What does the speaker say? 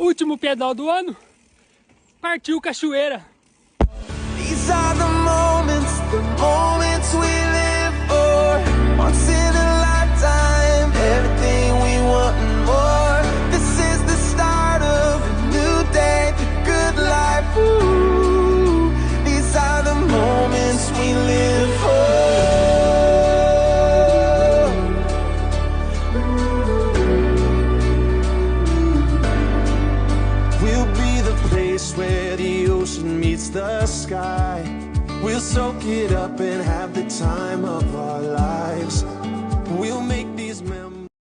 Último pedal do ano. Partiu Cachoeira. These are the moments we live for. Once in a lifetime, everything we want and more. This is the start of a new day, the good life. Ooh, these are the moments we live for. We'll be the place where the ocean meets the sky. We'll soak it up and have the time of our lives. We'll make